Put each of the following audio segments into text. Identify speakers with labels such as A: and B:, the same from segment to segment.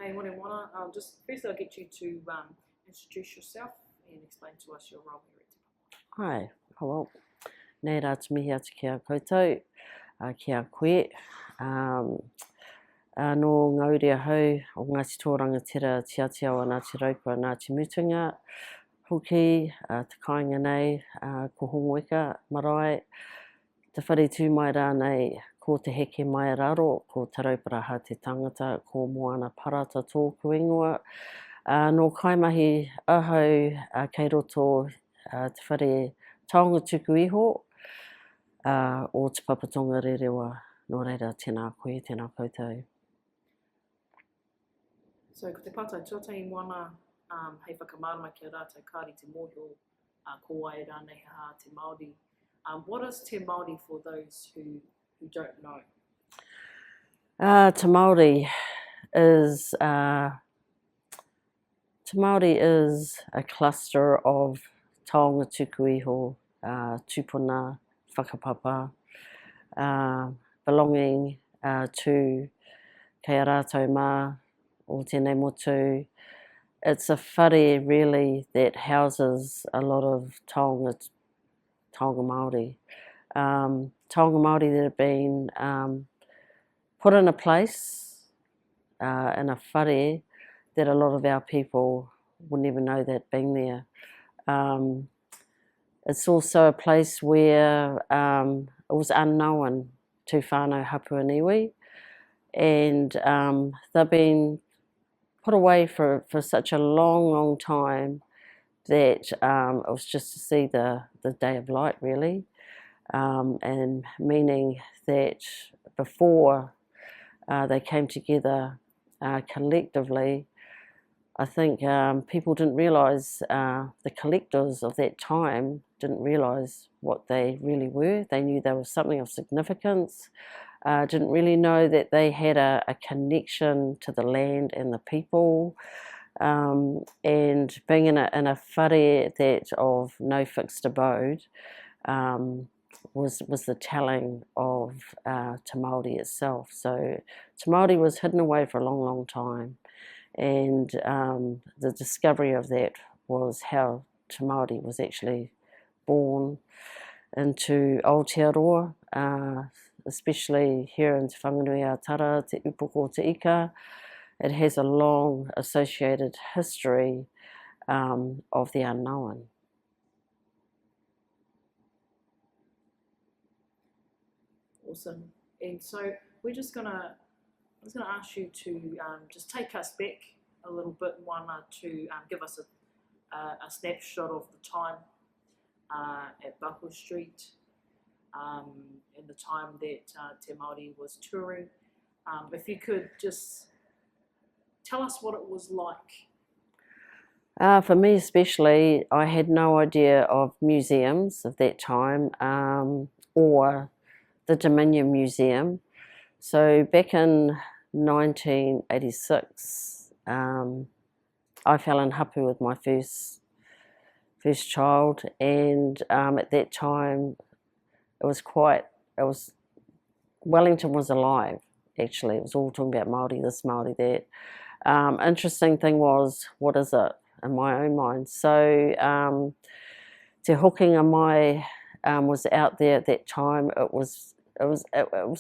A: Hey, morning, Wana. Just first, I'll get you to introduce yourself and explain to us your role here at Te Papa.
B: Ai, hello. Nei rā te mihi atu ki a koutou, ki a koe. No Ngāuri ahau o Ngāti Tōrangatira, Te Atiawa, Ngāti Raukua, Ngāti Mutunga, hoki, te kāinga nei, ko Hongoeka, marae, te whare tū mai rānei, ko te heke mai raro, ko te rauparaha te tangata, ko Moana Parata tōku ingoa. No kaimahi ahau, kei roto, te whare taonga tuku iho, o te papatonga rerewa, no reira tēnā koe, tēnā koutou.
A: So, ko te pātai tuatahi Wana, hei whakamārama ki a rātou kāri te mōhio, ko ai rānei ha te Māori. What is Te Māori for those who don't know?
B: Te Māori is a cluster of taonga tuku iho, tupuna, whakapapa, belonging to kei a rātou mā o tēnei motu. It's a whare really that houses a lot of taonga Māori. Taonga Māori that have been put in a place, in a whare, that a lot of our people will never know that being there. It's also a place where it was unknown to whānau Hapuaniwi, and they've been put away for such a long time that it was just to see the day of light, really, and meaning that before they came together collectively, I think people didn't realise, the collectors of that time didn't realise what they really were. They knew they were something of significance, didn't really know that they had a connection to the land and the people, and being in a whare that of no fixed abode was the telling of Te Māori itself. So Te Māori was hidden away for a long time, and the discovery of that was how Te Māori was actually born into Aotearoa, especially here in Te Whanganui-a-Tara, Te Upoko, Te Ika. It has a long associated history of the unknown.
A: Awesome. And so we're just gonna, I was gonna ask you to just take us back a little bit, Wana, to give us a snapshot of the time at Bahu Street, in the time that Te Māori was touring. If you could just tell us what it was like.
B: For me especially, I had no idea of museums of that time, or the Dominion Museum. So back in 1986, I fell in hapu with my first child, and at that time Wellington was alive, actually. It was all talking about Māori this, Māori that. Interesting thing was, what is it, in my own mind? So Te Hokinga Mai was out there at that time. It was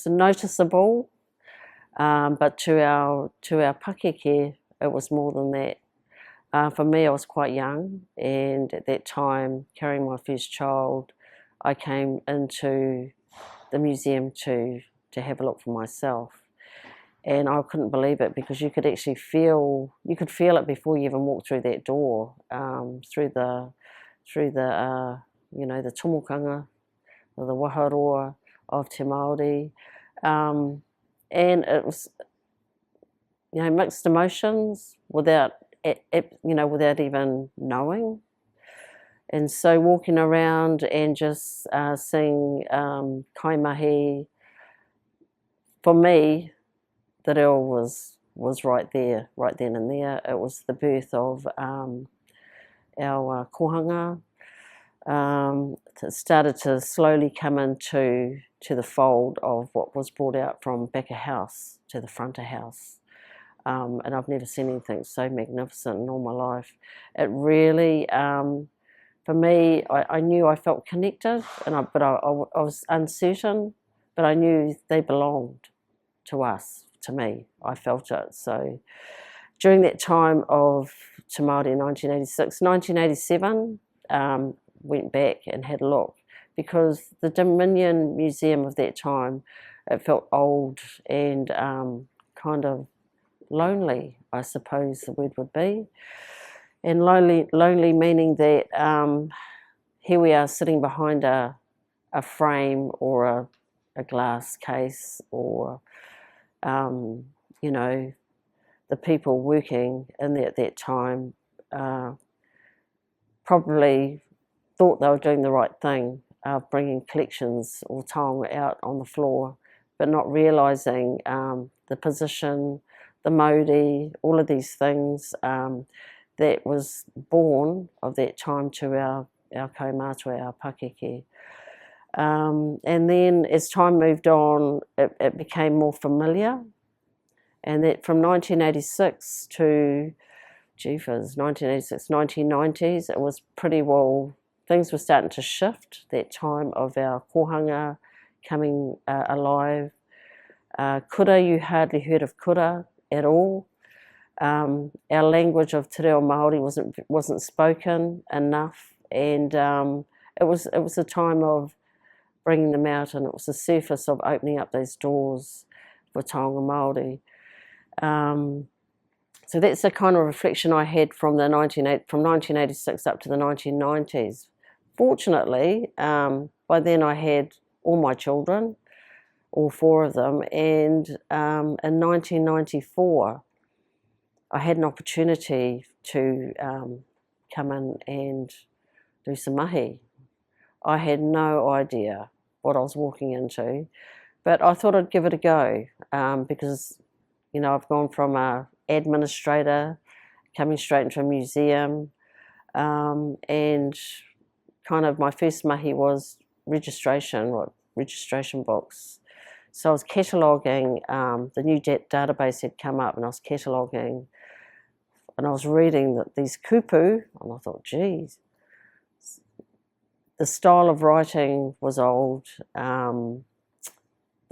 B: noticeable, but to our pakeke, it was more than that. For me, I was quite young, and at that time, carrying my first child, I came into the museum to have a look for myself. And I couldn't believe it, because you could actually feel it before you even walked through that door, through the the tomokanga, the waharoa of Te Māori, and it was mixed emotions without even knowing. And so walking around and just seeing kaimahi, for me, the reo was right there, right then and there. It was the birth of our kohanga. It started to slowly come into the fold of what was brought out from back of house to the front of house. and I've never seen anything so magnificent in all my life. It really, for me, I knew I felt connected, but I was uncertain, but I knew they belonged to us, to me. I felt it. So during that time of Te Māori in 1986, 1987, went back and had a look, because the Dominion Museum of that time, it felt old and kind of lonely, I suppose the word would be. And lonely meaning that here we are sitting behind a frame or a glass case, or you know, the people working in there at that time probably thought they were doing the right thing, bringing collections or taonga out on the floor, but not realising the position, the mauri, all of these things that was born of that time to our kaumātua, our pakeke. And then as time moved on, it became more familiar. And that from 1986 to, 1986, 1990s, it was pretty well, things were starting to shift, that time of our kohanga coming alive. Kura, you hardly heard of kura at all. Our language of te reo Māori wasn't spoken enough, and it was a time of bringing them out, and it was the surface of opening up those doors for taonga Māori. So that's the kind of reflection I had from 1986 up to the 1990s. Fortunately, by then I had all my children, all 4 of them, and in 1994 I had an opportunity to come in and do some mahi. I had no idea what I was walking into, but I thought I'd give it a go, because, you know, I've gone from a administrator coming straight into a museum, and kind of my first mahi was registration books. So I was cataloguing, the new database had come up, and I was cataloguing, and I was reading these kupu, and I thought, geez, the style of writing was old, the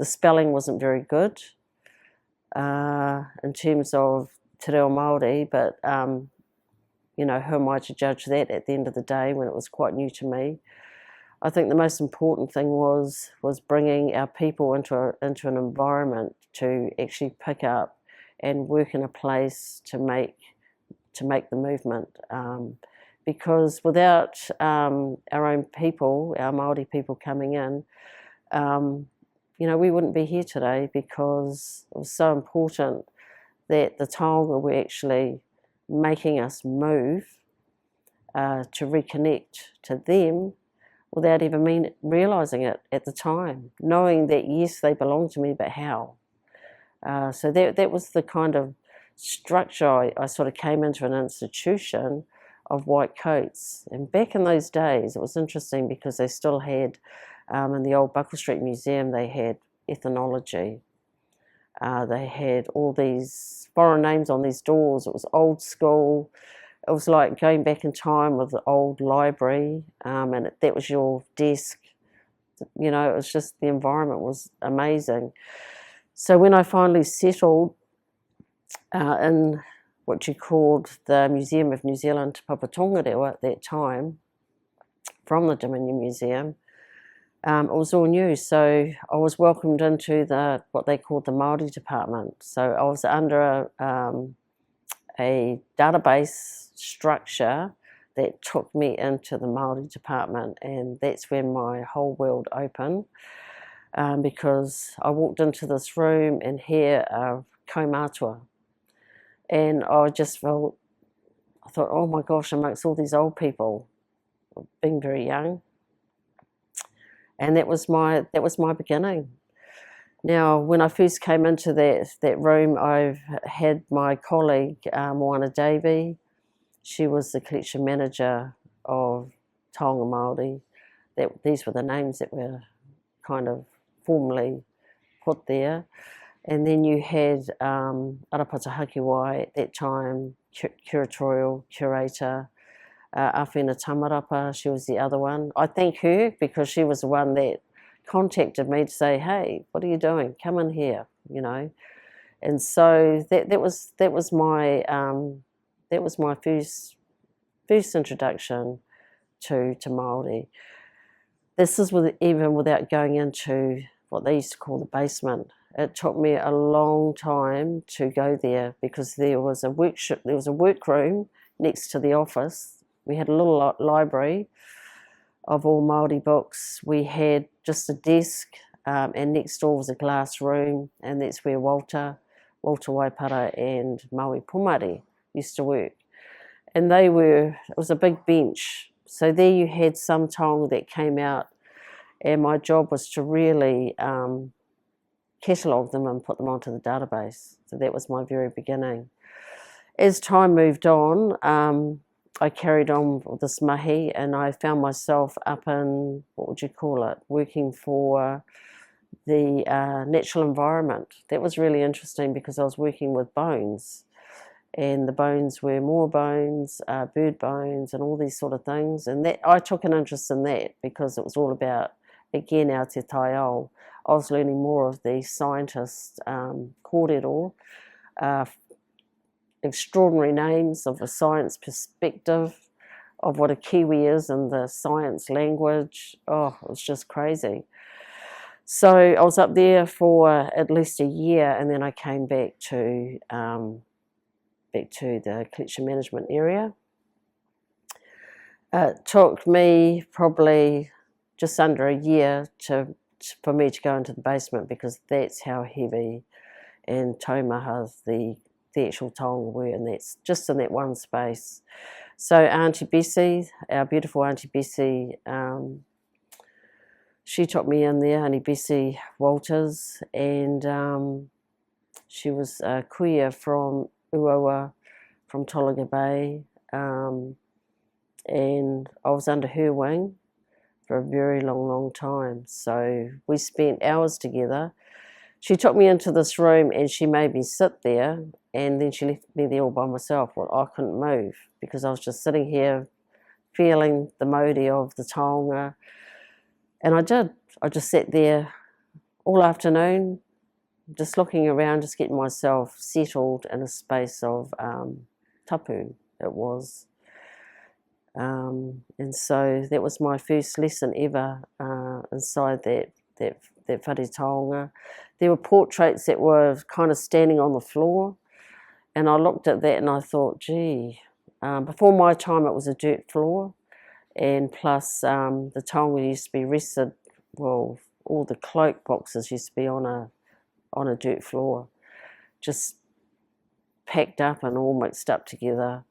B: spelling wasn't very good in terms of te reo Māori, but you know, who am I to judge that at the end of the day when it was quite new to me? I think the most important thing was bringing our people into an environment to actually pick up and work in a place to make the movement, because without our own people, our Māori people coming in, you know, we wouldn't be here today, because it was so important that the taonga were actually making us move to reconnect to them without even realising it at the time, knowing that yes, they belong to me, but how? So that was the kind of structure I sort of came into an institution of white coats. And back in those days, it was interesting because they still had, in the old Buckle Street Museum, they had ethnology. They had all these foreign names on these doors. It was old school. It was like going back in time with the old library, and that was your desk. You know, it was just, the environment was amazing. So when I finally settled in what you called the Museum of New Zealand Te Papa Tongarewa at that time, from the Dominion Museum, it was all new. So I was welcomed into what they called the Māori department. So I was under a database structure that took me into the Māori department, and that's when my whole world opened, because I walked into this room and here are kaumātua, and I thought, oh my gosh, amongst all these old people, being very young, and that was my beginning. Now, when I first came into that room, I had my colleague, Moana Davey. She was the collection manager of Taonga Māori. These were the names that were kind of formally put there. And then you had Arapata Hakiwai at that time, curatorial curator, Awhina Tamarapa, she was the other one. I thank her because she was the one that contacted me to say, hey, what are you doing? Come in here, you know. And so that was my first introduction to Māori. This is even without going into what they used to call the basement. It took me a long time to go there because there was a workroom next to the office. We had a little library of all Māori books. We had just a desk, and next door was a glass room, and that's where Walter Waipara and Maui Pomare used to work. And it was a big bench. So there you had some taonga that came out, and my job was to really catalogue them and put them onto the database. So that was my very beginning. As time moved on, I carried on with this mahi, and I found myself up in, what would you call it, working for the natural environment. That was really interesting because I was working with bones, and the bones were moa bones, bird bones, and all these sort of things. And that I took an interest in that because it was all about, again, our te taiao. I was learning more of the scientists, kōrero, extraordinary names of a science perspective of what a Kiwi is and the science language. Oh, it was just crazy. So I was up there for at least a year, and then I came back to the collection management area. It took me probably just under a year for me to go into the basement because that's how heavy and taumaha the actual taonga were, and that's just in that one space. So Auntie Bessie, our beautiful Auntie Bessie, she took me in there, Auntie Bessie Walters, and she was a kuia from Uawa, from Tolaga Bay, and I was under her wing for a very long time. So we spent hours together. She took me into this room and she made me sit there, and then she left me there all by myself. Well, I couldn't move because I was just sitting here feeling the mauri of the taonga. And I did. I just sat there all afternoon, just looking around, just getting myself settled in a space of tapu, it was. And so that was my first lesson ever inside that whare taonga. There were portraits that were kind of standing on the floor, and I looked at that and I thought, gee, before my time it was a dirt floor, and plus the taonga used to be rested, well, all the cloak boxes used to be on a dirt floor, just packed up and all mixed up together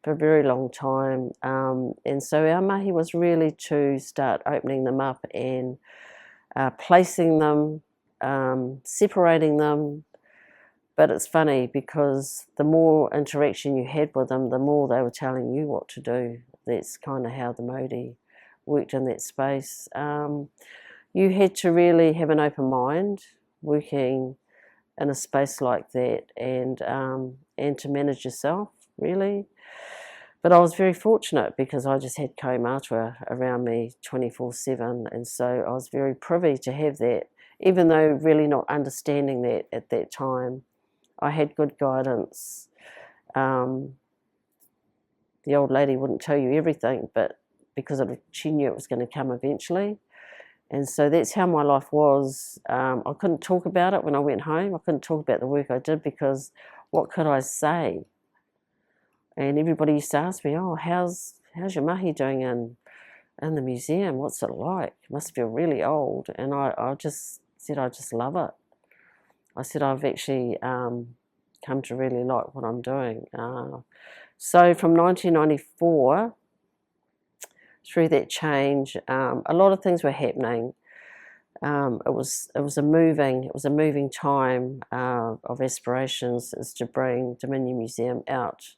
B: for a very long time. And so our mahi was really to start opening them up and placing them, separating them. But it's funny because the more interaction you had with them, the more they were telling you what to do. That's kind of how the Māori worked in that space. You had to really have an open mind working in a space like that, and to manage yourself, really. But I was very fortunate because I just had kaumātua around me 24/7, and so I was very privy to have that, even though really not understanding that at that time. I had good guidance. The old lady wouldn't tell you everything, but because she knew it was going to come eventually. And so that's how my life was. I couldn't talk about it when I went home. I couldn't talk about the work I did because what could I say? And everybody used to ask me, oh, how's your mahi doing in the museum? What's it like? It must feel really old. And I just said, I just love it. I said, I've actually come to really like what I'm doing. So from 1994, through that change, a lot of things were happening. It was a moving time of aspirations, is to bring Dominion Museum out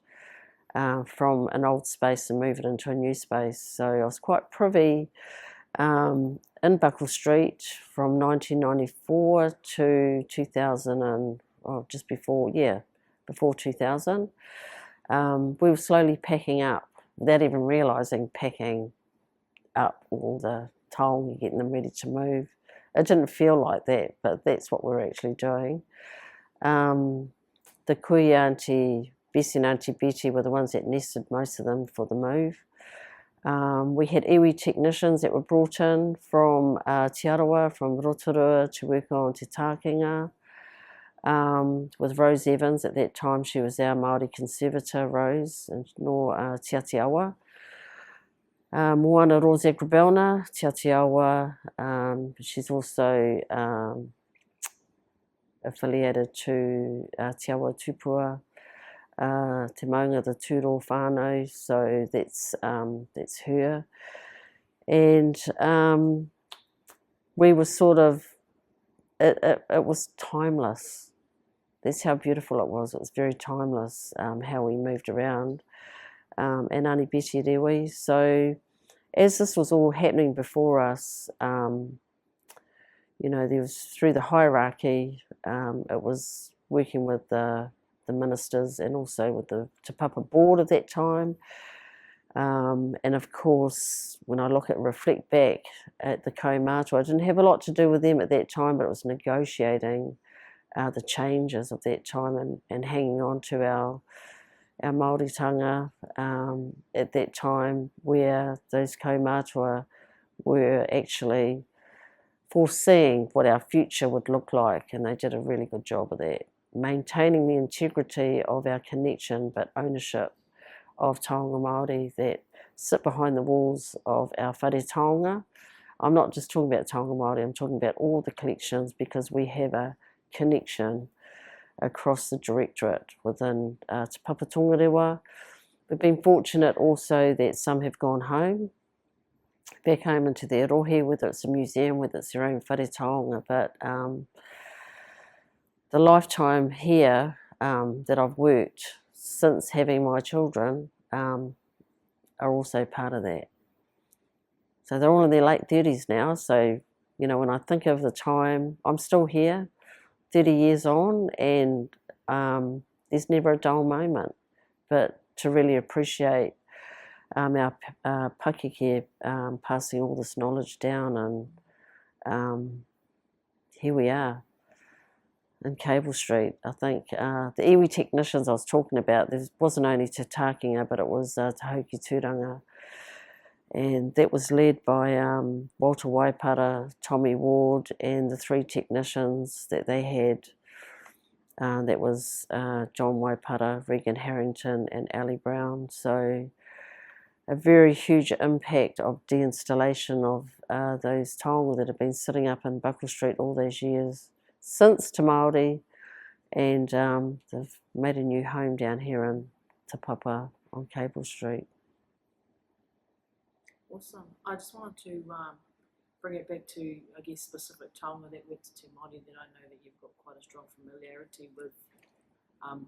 B: from an old space and move it into a new space. So I was quite privy in Buckle Street from 1994 to 2000 and just before 2000. We were slowly packing up without even realising, packing up all the taonga, getting them ready to move. It didn't feel like that, but that's what we're actually doing. The Kui Auntie Bessie and Auntie Betty were the ones that nested most of them for the move. We had iwi technicians that were brought in from Te Arawa, from Rotorua, to work on Te Tākinga. With Rose Evans. At that time, she was our Māori conservator, Rose, and no Te Atiawa. Moana Rose Grabelna, Te Atiawa. She's also affiliated to Te Awa Tupua, Te Maunga the Turo whānau, so that's her. And we were sort of, it was timeless. That's how beautiful it was. It was very timeless, how we moved around. And Auntie Betty at iwi. So as this was all happening before us, you know, there was through the hierarchy, it was working with the ministers and also with the Te Papa board at that time. And of course, when I reflect back at the kaumātua, I didn't have a lot to do with them at that time, but it was negotiating the changes of that time and hanging on to our Māoritanga at that time, where those kaumātua were actually foreseeing what our future would look like, and they did a really good job of that, maintaining the integrity of our connection but ownership of taonga Māori that sit behind the walls of our whare taonga. I'm not just talking about taonga Māori, I'm talking about all the collections, because we have a connection across the directorate within Te Papa Tongarewa. We've been fortunate also that some have gone home, back home into their rohe, whether it's a museum, whether it's their own whare taonga, but the lifetime here that I've worked since having my children are also part of that. So they're all in their late 30s now, so you know, when I think of the time, I'm still here 30 years on, and there's never a dull moment, but to really appreciate our pakeke passing all this knowledge down, and here we are in Cable Street. I think the iwi technicians I was talking about, there wasn't only Te Tākinga, but it was Te Hauki Tūranga, and that was led by Walter Waipara, Tommy Ward, and the three technicians that they had. That was John Waipara, Regan Harrington, and Ali Brown. So a very huge impact of deinstallation of those taonga that have been sitting up in Buckle Street all those years since Te Māori, and they've made a new home down here in Te Papa on Cable Street.
A: Awesome. I just wanted to bring it back to, I guess, specific taonga that went to Te Māori that I know that you've got quite a strong familiarity with,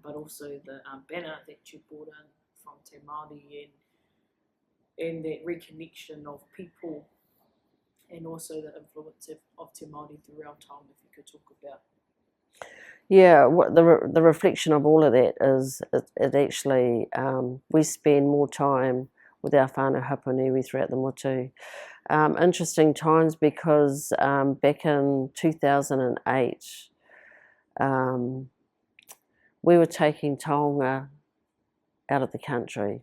A: but also the banner that you brought in from Te Māori, and that reconnection of people, and also the influence of Te Māori throughout taonga, if you could talk about.
B: Yeah, what the reflection of all of that is, it actually, we spend more time with our whānau hapaniwi throughout the motu. Interesting times, because back in 2008, we were taking taonga out of the country,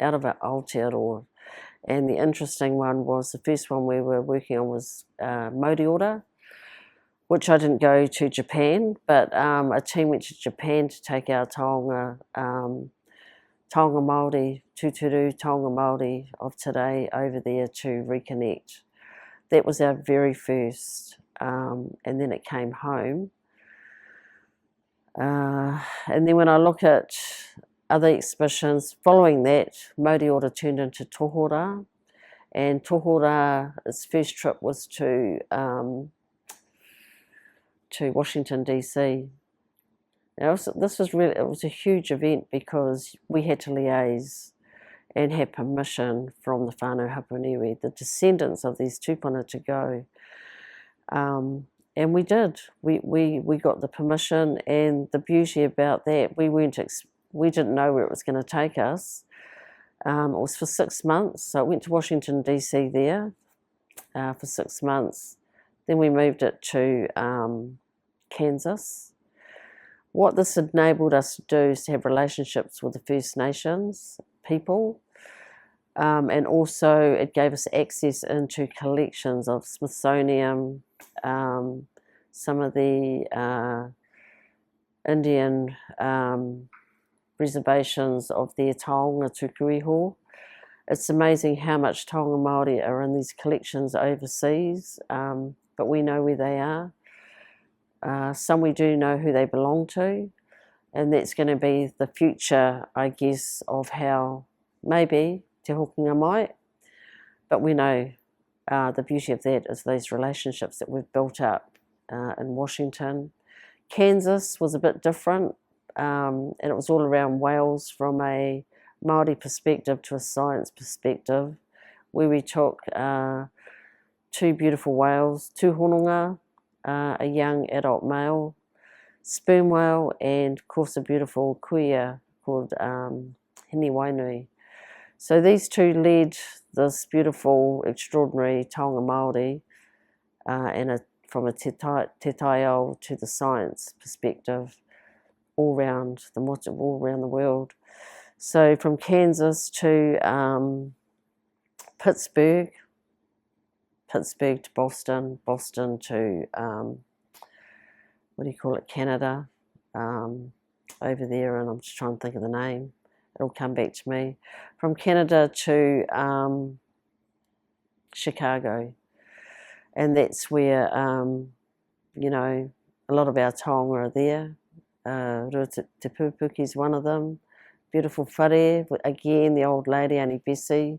B: out of our Aotearoa. And the interesting one was, the first one we were working on was Moriora, which I didn't go to Japan, but a team went to Japan to take our taonga, taonga Māori, Tūturu taonga Māori of today over there to reconnect. That was our very first, and then it came home. And then when I look at other exhibitions following that, Moriora turned into Tohora, and Tohora, its first trip was to Washington DC. Now, it was a huge event, because we had to liaise and had permission from the whānau Hapuniwi, the descendants of these tūpuna, to go. And we did. We got the permission, and the beauty about that, we didn't know where it was going to take us. It was for 6 months, so I went to Washington DC there for 6 months. Then we moved it to Kansas. What this enabled us to do is to have relationships with the First Nations people, and also it gave us access into collections of Smithsonian, some of the Indian reservations of their taonga tukuiho. It's amazing how much taonga Māori are in these collections overseas, but we know where they are. Some we do know who they belong to, and that's going to be the future, I guess, of how maybe Te Hokinga might, but we know the beauty of that is those relationships that we've built up in Washington. Kansas was a bit different, and it was all around whales from a Māori perspective to a science perspective, where we took 2 beautiful whales, 2 hononga, a young adult male sperm whale, and of course a beautiful kuia called Hini Wainui. So these 2 led this beautiful, extraordinary taonga Māori from a te taiao to the science perspective all around the world. So from Kansas to Pittsburgh to Boston to Canada, over there, and I'm just trying to think of the name. It'll come back to me. From Canada to Chicago, and that's where a lot of our taonga are there. Rua Te Pupuki is one of them. Beautiful whare, again the old lady, Auntie Bessie.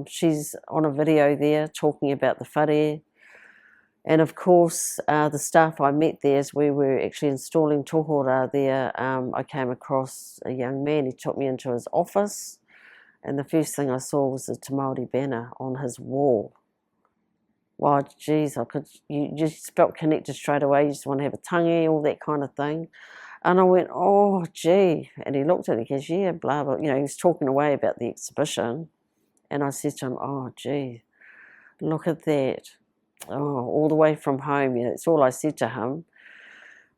B: She's on a video there talking about the whare. And of course, the staff I met there, as we were actually installing tohora there, I came across a young man. He took me into his office, and the first thing I saw was the Te Māori banner on his wall. Wow, geez, you just felt connected straight away. You just want to have a tangi, all that kind of thing. And I went, oh, gee. And he looked at it, he goes, yeah, blah, blah. He was talking away about the exhibition. And I said to him, oh, gee, look at that. Oh, all the way from home. That's all I said to him.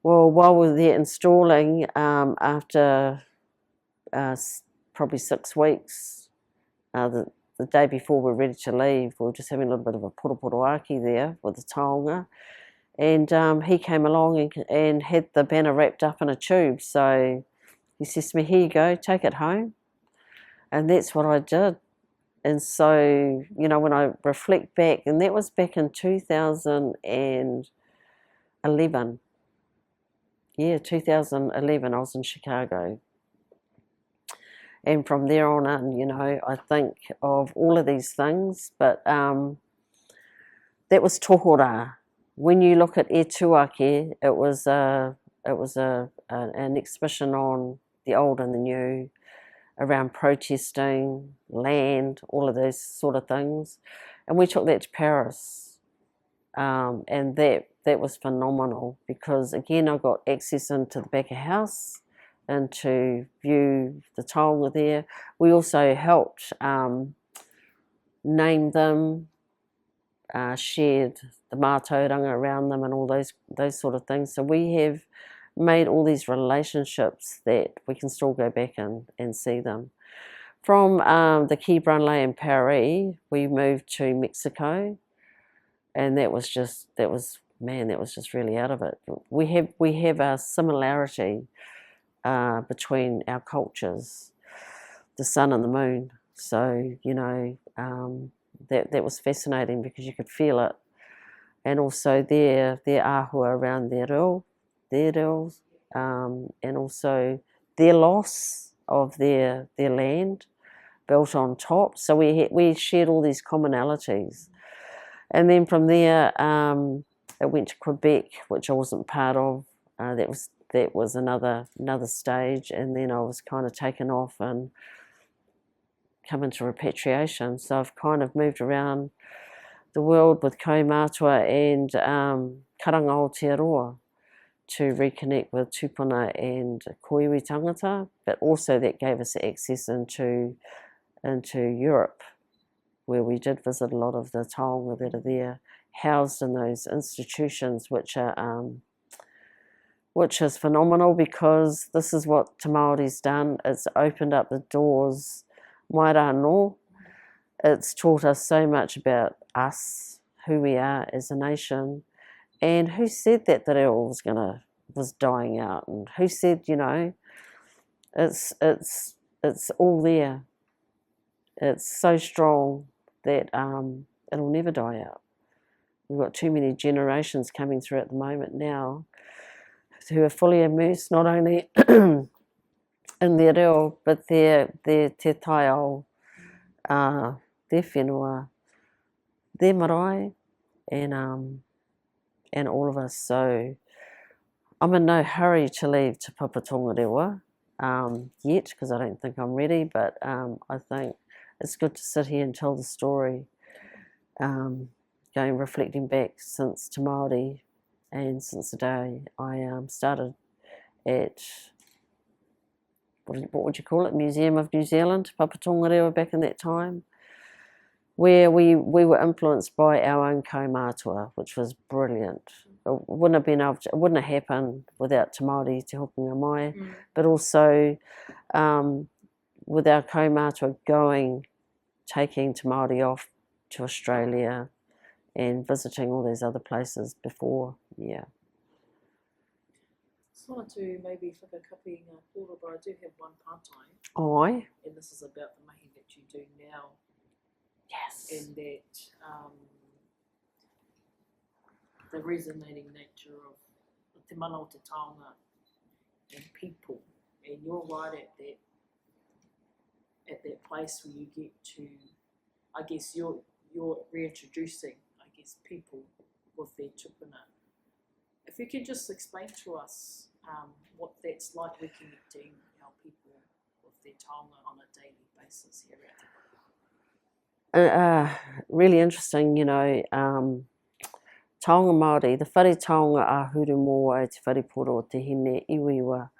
B: Well, while we were there installing, after probably 6 weeks, the day before we were ready to leave, we were just having a little bit of a poroaki there with the taonga. And he came along and had the banner wrapped up in a tube. So he says to me, here you go, take it home. And that's what I did. And so, when I reflect back, and that was back in 2011. Yeah, 2011, I was in Chicago. And from there on in, I think of all of these things, but that was tohora. When you look at E Tuake, it was an exhibition on the old and the new, around protesting, land, all of those sort of things. And we took that to Paris. And that was phenomenal, because again, I got access into the back of house and to view the taonga there. We also helped name them, shared the mātauranga around them and all those sort of things. So we have made all these relationships that we can still go back and see them. From the Quai Branly in Paris, we moved to Mexico, and that was just really out of it. We have a similarity between our cultures, the sun and the moon. So that was fascinating, because you could feel it, and also their ahua around their reo, and also their loss of their land built on top. So we shared all these commonalities, and then from there it went to Quebec, which I wasn't part of. That was another stage, and then I was kind of taken off and come into repatriation. So I've kind of moved around the world with Kaumātua and Karanga Aotearoa to reconnect with tupuna and koiwi tangata, but also that gave us access into Europe, where we did visit a lot of the taonga that are there, housed in those institutions, which is phenomenal, because this is what Te Māori's done. It's opened up the doors, mai rā no. It's taught us so much about us, who we are as a nation, and who said that the reo was dying out, and who said, you know, it's all there. It's so strong that it'll never die out. We've got too many generations coming through at the moment now who are fully immersed not only in their reo, but their te taiao, their whenua, their marae, and all of us. So I'm in no hurry to leave Te Papa Tongarewa yet, because I don't think I'm ready, but I think it's good to sit here and tell the story, reflecting back since Te Māori, and since the day I started at, what would you call it, Museum of New Zealand, Papa Tongarewa, back in that time, where we were influenced by our own kaumātua, which was brilliant. It wouldn't have happened without Te Māori te hokinga mai, but also with our kaumātua taking Te Māori off to Australia and visiting all these other places before, yeah.
A: Just wanted to maybe whakakapi ngā kōrero, but I do have one part-time.
B: Ai.
A: And this is about the mahi that you do now.
B: Yes.
A: And that the resonating nature of te mana o te taonga and people. And you're right at that place where you get to, I guess you're reintroducing, I guess, people with their tupuna. If you could just explain to us what that's like, reconnecting our people with their taonga on a daily basis here at Te
B: really interesting, you know, taonga Māori, the whare taonga ahuru mō ai te whareporo o te hine iwi were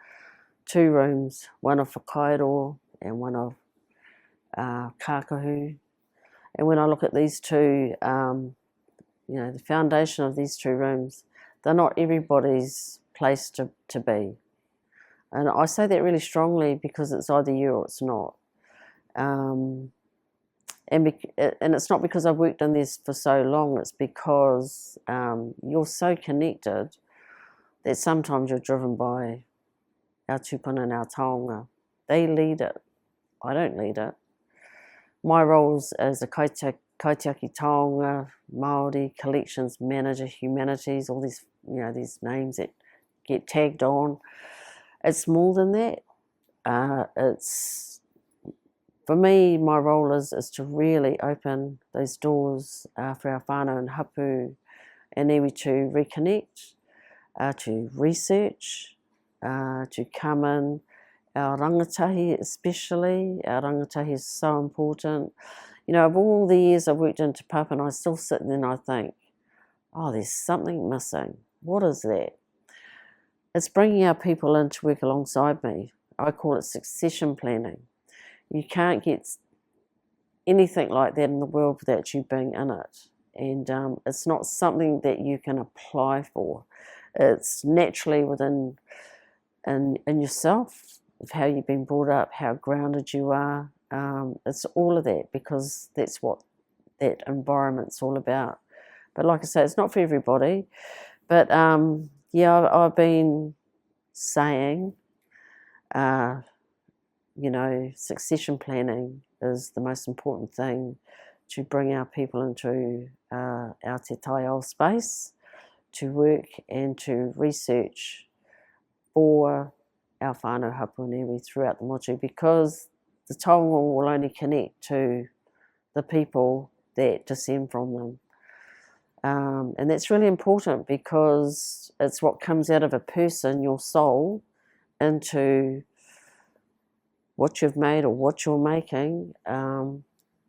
B: 2 rooms, one of whakairo and one of kākahu. And when I look at these two, you know, the foundation of these 2 rooms, they're not everybody's place to be. And I say that really strongly because it's either you or it's not. And it's not because I've worked in this for so long, it's because you're so connected that sometimes you're driven by our tupuna and our taonga. They lead it. I don't lead it. My roles as a kaitiaki taonga, Māori, collections manager, humanities, all these, you know, these names that get tagged on. It's more than that. For me, my role is to really open those doors for our whānau and hapu and iwi to reconnect, to research, to come in. Our rangatahi especially, our rangatahi is so important. You know, of all the years I've worked in Te Papa, and I still sit there and I think, oh, there's something missing. What is that? It's bringing our people in to work alongside me. I call it succession planning. You can't get anything like that in the world without you being in it. And it's not something that you can apply for. It's naturally within in yourself, of how you've been brought up, how grounded you are. It's all of that, because that's what that environment's all about. But like I say, it's not for everybody. But yeah, I've been saying, you know, succession planning is the most important thing to bring our people into our te taiao space, to work and to research for our whānau hapu and iwi throughout the motu, because the taonga will only connect to the people that descend from them. And that's really important, because it's what comes out of a person, your soul, into what you've made or what you're making,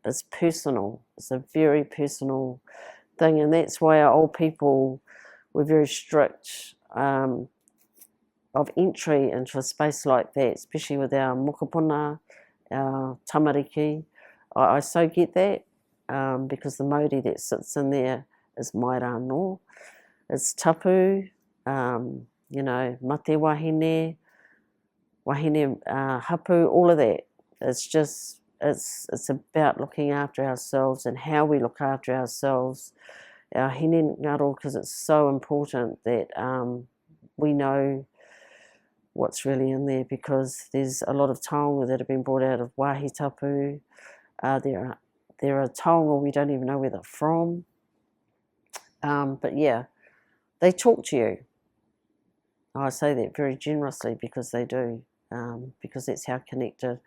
B: it's personal. It's a very personal thing, and that's why our old people were very strict of entry into a space like that, especially with our mokopuna, our tamariki. I so get that because the mauri that sits in there is mai rā no. It's tapu, you know, mate wahine, hapu, all of that. It's just, it's about looking after ourselves and how we look after ourselves. Our hine ngaro, because it's so important that we know what's really in there, because there's a lot of taonga that have been brought out of wāhi tapu. There are taonga we don't even know where they're from. But yeah, they talk to you. I say that very generously because they do, because that's how connected.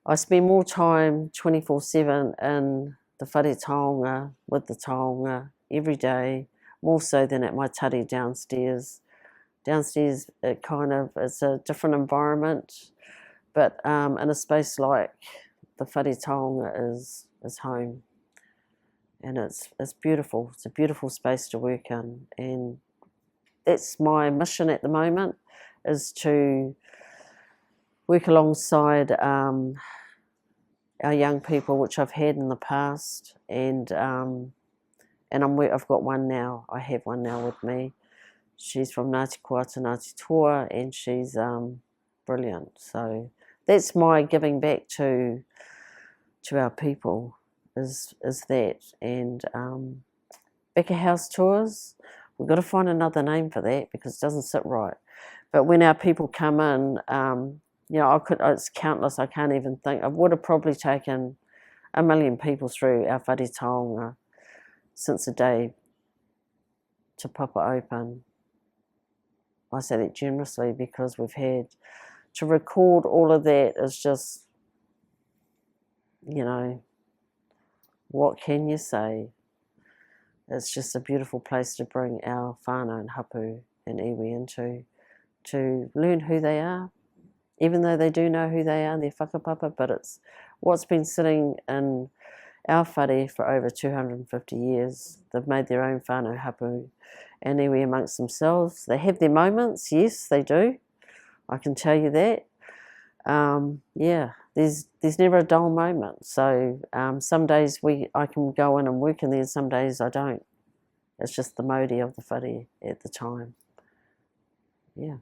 B: I spend more time 24/7 in the whare taonga, with the taonga, every day, more so than at my tari downstairs. Downstairs, it's a different environment, but in a space like the whare taonga is home. And it's beautiful. It's a beautiful space to work in, and that's my mission at the moment, is to work alongside our young people, which I've had in the past, and I've got one now. I have one now with me. She's from Ngāti Koata, Ngāti Toa, and she's brilliant. So that's my giving back to our people, is that. And back of house tours, we've got to find another name for that because it doesn't sit right. But when our people come in, you know, it's countless, I can't even think. I would have probably taken 1 million people through our whare taonga since the day Te Papa open. I say that generously because we've had to record all of that is just, you know, what can you say? It's just a beautiful place to bring our whānau and hapu and iwi into, to learn who they are, even though they do know who they are, they're whakapapa, but it's what's been sitting in our whare for over 250 years. They've made their own whānau, hapu and iwi amongst themselves. They have their moments, yes, they do. I can tell you that. Yeah, there's never a dull moment. So some days I can go in and work in there, some days I don't. It's just the mauri of the whare at the time. Yeah.